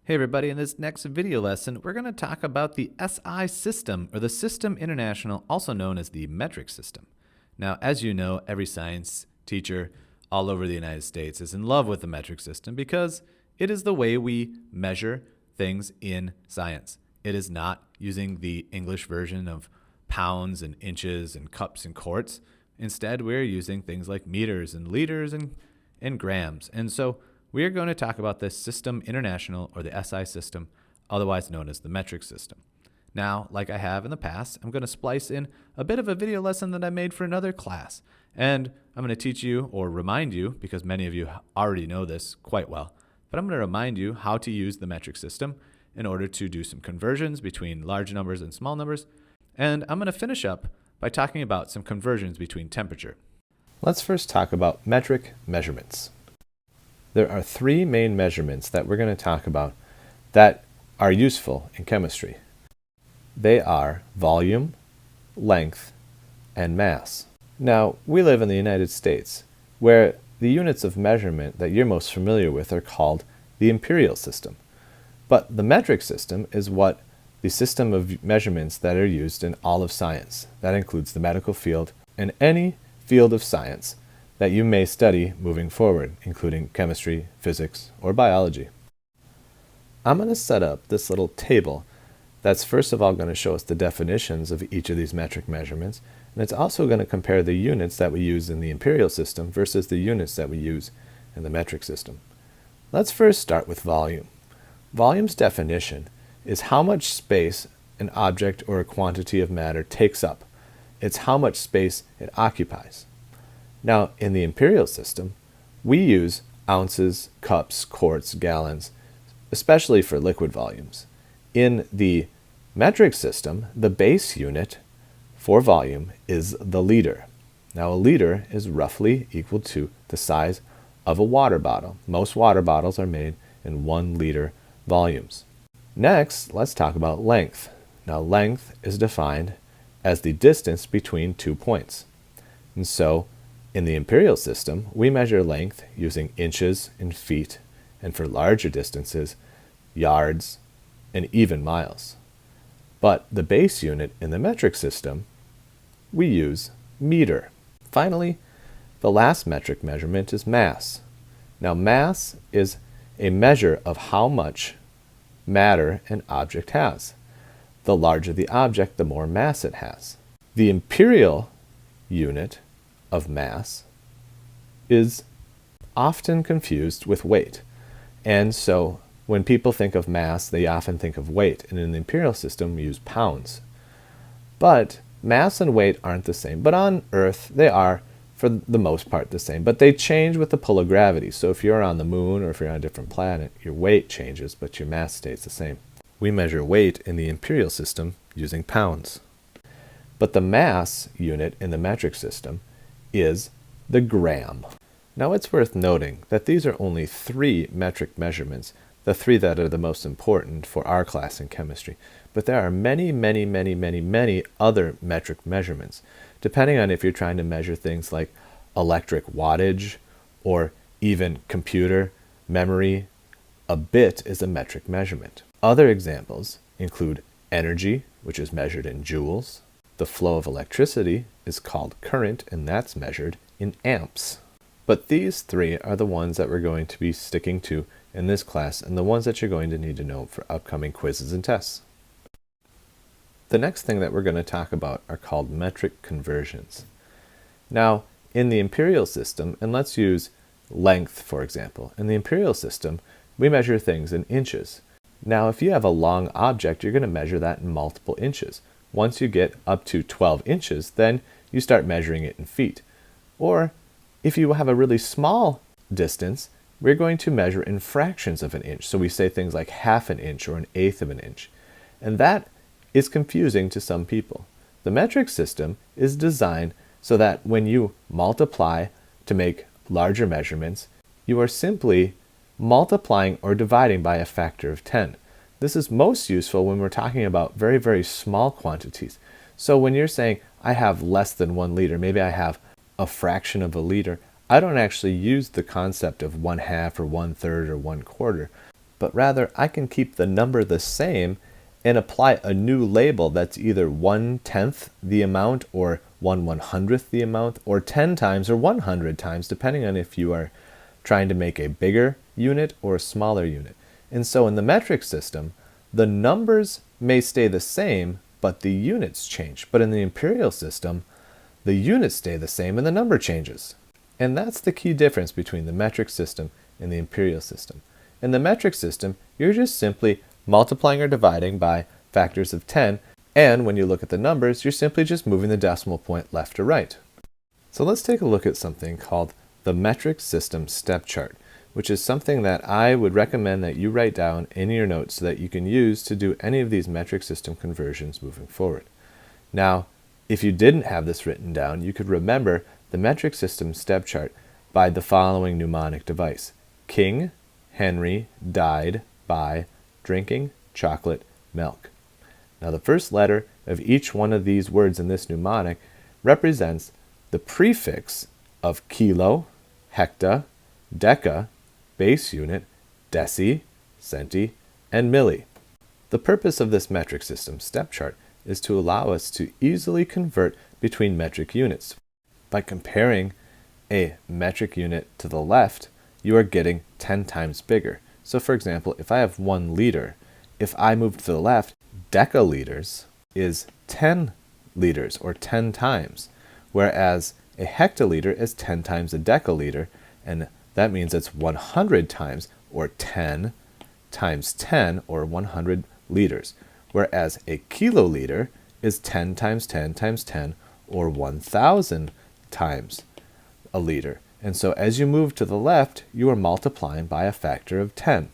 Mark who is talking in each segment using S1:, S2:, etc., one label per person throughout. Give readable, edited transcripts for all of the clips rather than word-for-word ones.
S1: Hey everybody, in this next video lesson, we're going to talk about the SI system, or the System International, also known as the metric system. Now, as you know, every science teacher all over the United States is in love with the metric system because it is the way we measure things in science. It is not using the English version of pounds and inches and cups and quarts. Instead, we're using things like meters and liters and grams. And so we are going to talk about the System International, or the SI system, otherwise known as the metric system. Now, like I have in the past, I'm going to splice in a bit of a video lesson that I made for another class. And I'm going to teach you, or remind you, because many of you already know this quite well, but I'm going to remind you how to use the metric system in order to do some conversions between large numbers and small numbers. And I'm going to finish up by talking about some conversions between temperature.
S2: Let's first talk about metric measurements. There are three main measurements that we're going to talk about that are useful in chemistry. They are volume, length, and mass. Now, we live in the United States, where the units of measurement that you're most familiar with are called the imperial system. But the metric system is what the system of measurements that are used in all of science. That includes the medical field and any field of science that you may study moving forward, including chemistry, physics, or biology. I'm going to set up this little table that's first of all going to show us the definitions of each of these metric measurements, and it's also going to compare the units that we use in the imperial system versus the units that we use in the metric system. Let's first start with volume. Volume's definition is how much space an object or a quantity of matter takes up. It's how much space it occupies. Now, in the imperial system, we use ounces, cups, quarts, gallons, especially for liquid volumes. In the metric system, the base unit for volume is the liter. Now, a liter is roughly equal to the size of a water bottle. Most water bottles are made in 1 liter volumes. Next, let's talk about length. Now, length is defined as the distance between 2 points. And so, in the imperial system, we measure length using inches and feet, and for larger distances, yards and even miles. But the base unit in the metric system, we use meter. Finally, the last metric measurement is mass. Now, mass is a measure of how much matter an object has. The larger the object, the more mass it has. The imperial unit of mass is often confused with weight. And so when people think of mass, they often think of weight. And in the imperial system, we use pounds. But mass and weight aren't the same. But on Earth, they are, for the most part, the same. But they change with the pull of gravity. So if you're on the moon or if you're on a different planet, your weight changes, but your mass stays the same. We measure weight in the imperial system using pounds. But the mass unit in the metric system is the gram. Now, it's worth noting that these are only 3 metric measurements, the 3 that are the most important for our class in chemistry. But there are many, many, many, many, many other metric measurements, depending on if you're trying to measure things like electric wattage or even computer memory. A bit is a metric measurement. Other examples include energy, which is measured in joules. The flow of electricity is called current, and that's measured in amps. But these 3 are the ones that we're going to be sticking to in this class, and the ones that you're going to need to know for upcoming quizzes and tests. The next thing that we're going to talk about are called metric conversions. Now, in the imperial system, and let's use length for example. In the imperial system, we measure things in inches. Now, if you have a long object, you're going to measure that in multiple inches. Once you get up to 12 inches, then you start measuring it in feet. Or if you have a really small distance, we're going to measure in fractions of an inch. So we say things like half an inch or an eighth of an inch. And that is confusing to some people. The metric system is designed so that when you multiply to make larger measurements, you are simply multiplying or dividing by a factor of 10. This is most useful when we're talking about very, very small quantities. So when you're saying, I have less than 1 liter, maybe I have a fraction of a liter, I don't actually use the concept of 1/2 or 1/3 or 1/4. but rather I can keep the number the same and apply a new label that's either 1/10 the amount or 1/100th the amount or 10 times or 100 times, depending on if you are trying to make a bigger unit or a smaller unit. And so in the metric system, the numbers may stay the same, but the units change. But in the imperial system, the units stay the same and the number changes. And that's the key difference between the metric system and the imperial system. In the metric system, you're just simply multiplying or dividing by factors of 10, and when you look at the numbers, you're simply just moving the decimal point left or right. So let's take a look at something called the metric system step chart, which is something that I would recommend that you write down in your notes so that you can use to do any of these metric system conversions moving forward. Now, if you didn't have this written down, you could remember the metric system step chart by the following mnemonic device: King, Henry, died, by, drinking, chocolate, milk. Now the first letter of each one of these words in this mnemonic represents the prefix of kilo, hecta, deca, base unit, deci, centi, and milli. The purpose of this metric system step chart is to allow us to easily convert between metric units. By comparing a metric unit to the left, you are getting 10 times bigger. So for example, if I have 1 liter, if I move to the left, decaliters is 10 liters or 10 times, whereas a hectoliter is 10 times a decaliter, and that means it's 100 times, or 10 times 10, or 100 liters, whereas a kiloliter is 10 times 10 times 10, or 1,000 times a liter. And so as you move to the left, you are multiplying by a factor of 10.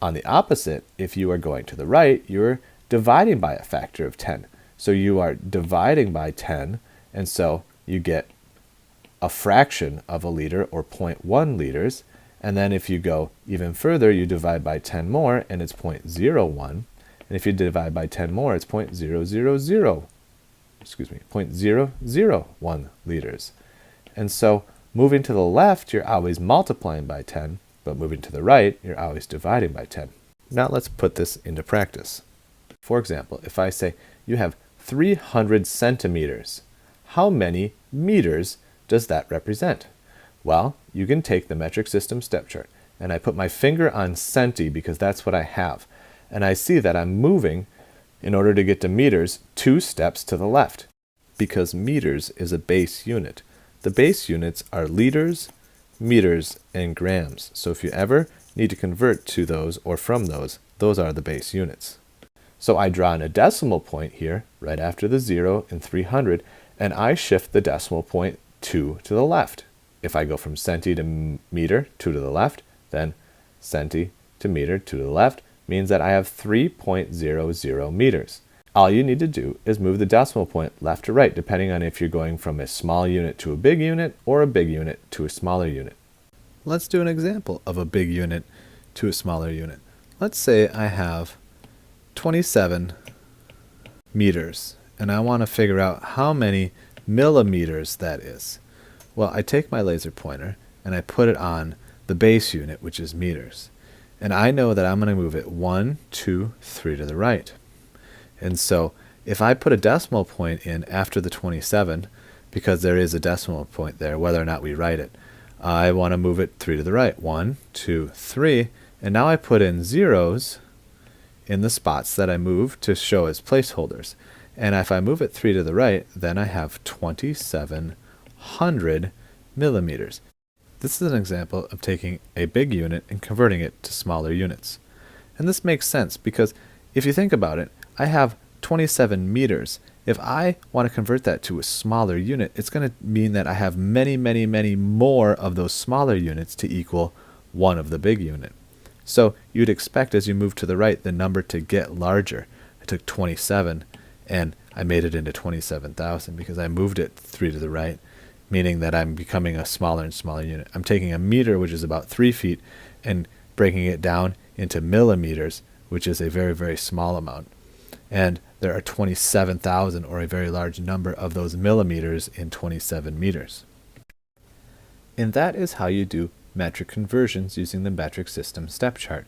S2: On the opposite, if you are going to the right, you're dividing by a factor of 10. So you are dividing by 10, and so you get a fraction of a liter, or 0.1 liters. And then if you go even further, you divide by 10 more, and it's 0.01. And if you divide by 10 more, it's 0.001 liters. And so moving to the left, you're always multiplying by 10, but moving to the right, you're always dividing by 10. Now let's put this into practice. For example, if I say you have 300 centimeters, how many meters does that represent? Well, you can take the metric system step chart, and I put my finger on centi because that's what I have. And I see that I'm moving, in order to get to meters, 2 steps to the left, because meters is a base unit. The base units are liters, meters, and grams. So if you ever need to convert to those or from those are the base units. So I draw in a decimal point here, right after the 0 in 300, and I shift the decimal point 2 to the left. If I go from centi to meter, 2 to the left, then centi to meter, 2 to the left, means that I have 3.00 meters. All you need to do is move the decimal point left to right, depending on if you're going from a small unit to a big unit or a big unit to a smaller unit. Let's do an example of a big unit to a smaller unit. Let's say I have 27 meters, and I want to figure out how many millimeters that is. Well, I take my laser pointer and I put it on the base unit, which is meters. And I know that I'm going to move it 1, 2, 3 to the right. And so if I put a decimal point in after the 27, because there is a decimal point there, whether or not we write it, I want to move it 3 to the right. 1, 2, 3. And now I put in zeros in the spots that I moved to show as placeholders. And if I move it 3 to the right, then I have 2,700 millimeters. This is an example of taking a big unit and converting it to smaller units. And this makes sense because if you think about it, I have 27 meters. If I want to convert that to a smaller unit, it's going to mean that I have many, many, many more of those smaller units to equal one of the big unit. So you'd expect as you move to the right, the number to get larger. I took 27 and I made it into 27,000 because I moved it 3 to the right, meaning that I'm becoming a smaller and smaller unit. I'm taking a meter, which is about 3 feet, and breaking it down into millimeters, which is a very, very small amount. And there are 27,000, or a very large number of those millimeters in 27 meters. And that is how you do metric conversions using the metric system step chart.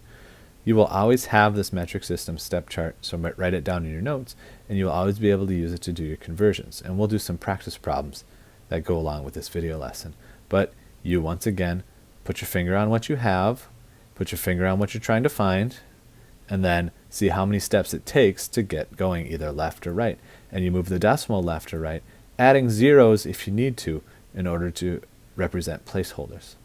S2: You will always have this metric system step chart, so write it down in your notes, and you will always be able to use it to do your conversions. And we'll do some practice problems that go along with this video lesson. But you, once again, put your finger on what you have, put your finger on what you're trying to find, and then see how many steps it takes to get going either left or right. And you move the decimal left or right, adding zeros if you need to in order to represent placeholders.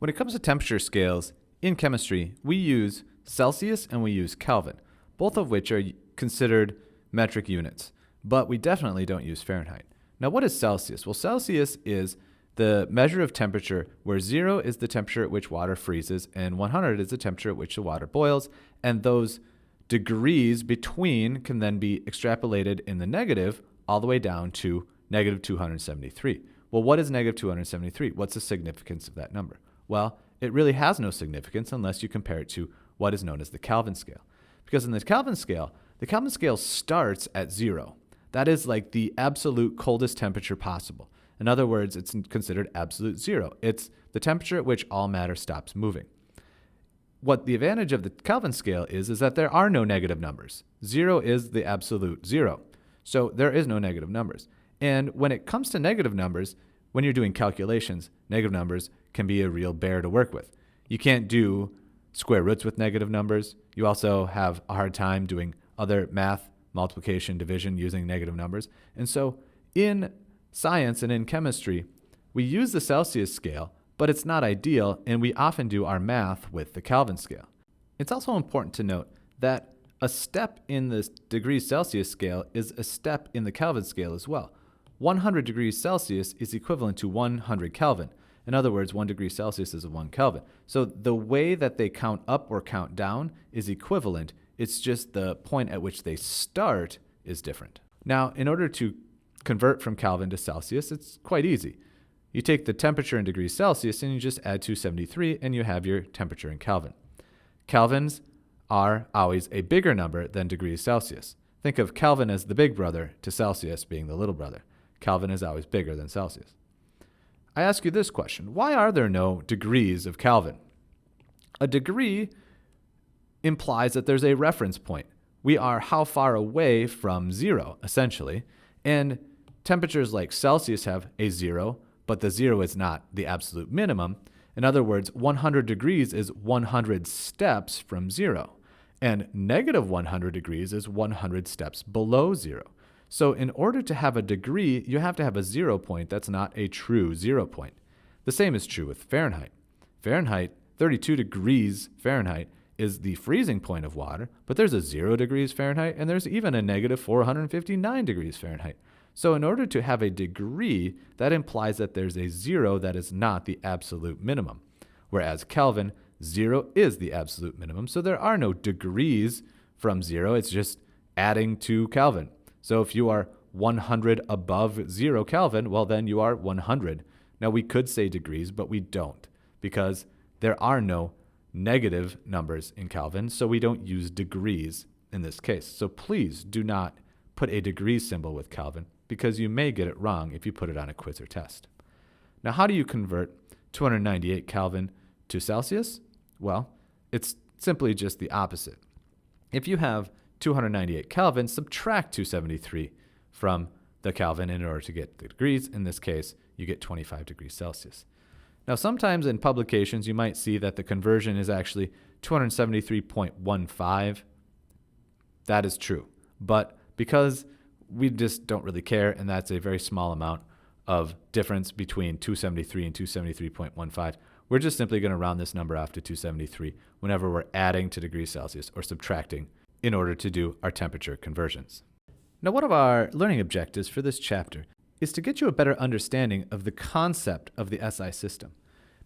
S1: When it comes to temperature scales, in chemistry, we use Celsius and we use Kelvin, both of which are considered metric units, but we definitely don't use Fahrenheit. Now, what is Celsius? Well, Celsius is the measure of temperature where 0 is the temperature at which water freezes and 100 is the temperature at which the water boils, and those degrees between can then be extrapolated in the negative all the way down to negative 273. Well, what is negative 273? What's the significance of that number? Well, it really has no significance unless you compare it to what is known as the Kelvin scale. Because in the Kelvin scale starts at 0. That is like the absolute coldest temperature possible. In other words, it's considered absolute 0. It's the temperature at which all matter stops moving. What the advantage of the Kelvin scale is that there are no negative numbers. 0 is the absolute 0. So there is no negative numbers. And when it comes to negative numbers, when you're doing calculations, negative numbers can be a real bear to work with. You can't do square roots with negative numbers. You also have a hard time doing other math, multiplication, division using negative numbers. And so in science and in chemistry, we use the Celsius scale, but it's not ideal, and we often do our math with the Kelvin scale. It's also important to note that a step in the degrees Celsius scale is a step in the Kelvin scale as well. 100 degrees Celsius is equivalent to 100 Kelvin. In other words, 1 degree Celsius is 1 Kelvin. So the way that they count up or count down is equivalent. It's just the point at which they start is different. Now, in order to convert from Kelvin to Celsius, it's quite easy. You take the temperature in degrees Celsius and you just add 273 and you have your temperature in Kelvin. Kelvins are always a bigger number than degrees Celsius. Think of Kelvin as the big brother to Celsius being the little brother. Kelvin is always bigger than Celsius. I ask you this question: why are there no degrees of Kelvin? A degree implies that there's a reference point. We are how far away from 0, essentially. And temperatures like Celsius have a 0, but the 0 is not the absolute minimum. In other words, 100 degrees is 100 steps from 0. And negative 100 degrees is 100 steps below 0. So in order to have a degree, you have to have a 0 point that's not a true 0 point. The same is true with Fahrenheit. Fahrenheit, 32 degrees Fahrenheit, is the freezing point of water, but there's a 0 degrees Fahrenheit, and there's even a negative 459 degrees Fahrenheit. So in order to have a degree, that implies that there's a 0 that is not the absolute minimum. Whereas Kelvin, 0 is the absolute minimum, so there are no degrees from 0. It's just adding to Kelvin. So if you are 100 above 0 Kelvin, well, then you are 100. Now, we could say degrees, but we don't because there are no negative numbers in Kelvin, so we don't use degrees in this case. So please do not put a degree symbol with Kelvin because you may get it wrong if you put it on a quiz or test. Now, how do you convert 298 Kelvin to Celsius? Well, it's simply just the opposite. If you have 298 Kelvin, subtract 273 from the Kelvin in order to get the degrees. In this case, you get 25 degrees Celsius. Now, sometimes in publications, you might see that the conversion is actually 273.15. That is true. But because we just don't really care, and that's a very small amount of difference between 273 and 273.15, we're just simply going to round this number off to 273 whenever we're adding to degrees Celsius or subtracting in order to do our temperature conversions. Now, one of our learning objectives for this chapter is to get you a better understanding of the concept of the SI system.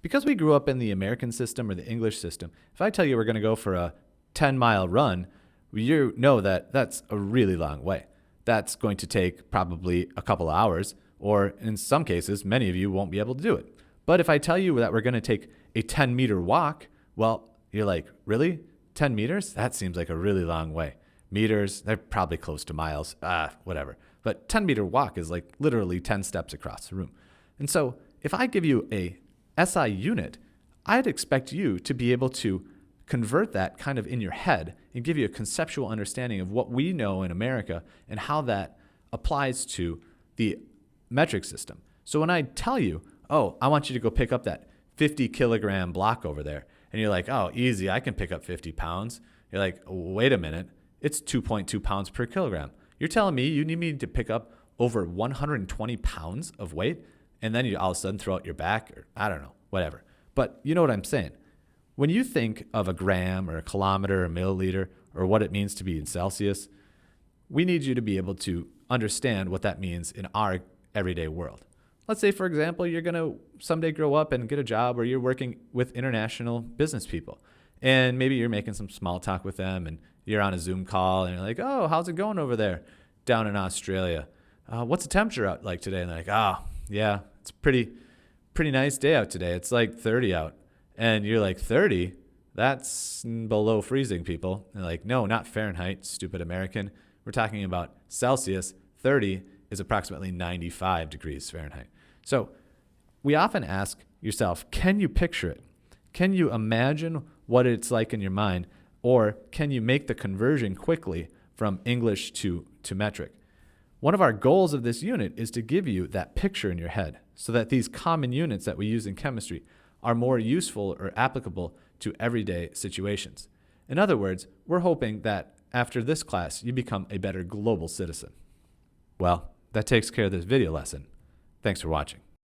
S1: Because we grew up in the American system or the English system, if I tell you we're going to go for a 10-mile run, you know that that's a really long way. That's going to take probably a couple of hours, or in some cases, many of you won't be able to do it. But if I tell you that we're going to take a 10-meter walk, well, you're like, really? 10 meters? That seems like a really long way. Meters, they're probably close to miles, whatever. But 10-meter walk is like literally 10 steps across the room. And so if I give you a SI unit, I'd expect you to be able to convert that kind of in your head and give you a conceptual understanding of what we know in America and how that applies to the metric system. So when I tell you, oh, I want you to go pick up that 50 kilogram block over there, and you're like, oh, easy, I can pick up 50 pounds. You're like, wait a minute, it's 2.2 pounds per kilogram. You're telling me you need me to pick up over 120 pounds of weight, and then you all of a sudden throw out your back, or I don't know, whatever. But you know what I'm saying. When you think of a gram or a kilometer or a milliliter or what it means to be in Celsius, we need you to be able to understand what that means in our everyday world. Let's say, for example, you're going to someday grow up and get a job where you're working with international business people. And maybe you're making some small talk with them and you're on a Zoom call and you're like, oh, how's it going over there down in Australia? What's the temperature out like today? And they're like, oh, yeah, it's pretty nice day out today. It's like 30 out. And you're like, 30? That's below freezing, people. And they're like, no, not Fahrenheit, stupid American. We're talking about Celsius. 30 is approximately 95 degrees Fahrenheit. So we often ask yourself, can you picture it? Can you imagine what it's like in your mind? Or can you make the conversion quickly from English to metric? One of our goals of this unit is to give you that picture in your head so that these common units that we use in chemistry are more useful or applicable to everyday situations. In other words, we're hoping that after this class, you become a better global citizen. Well, that takes care of this video lesson. Thanks for watching.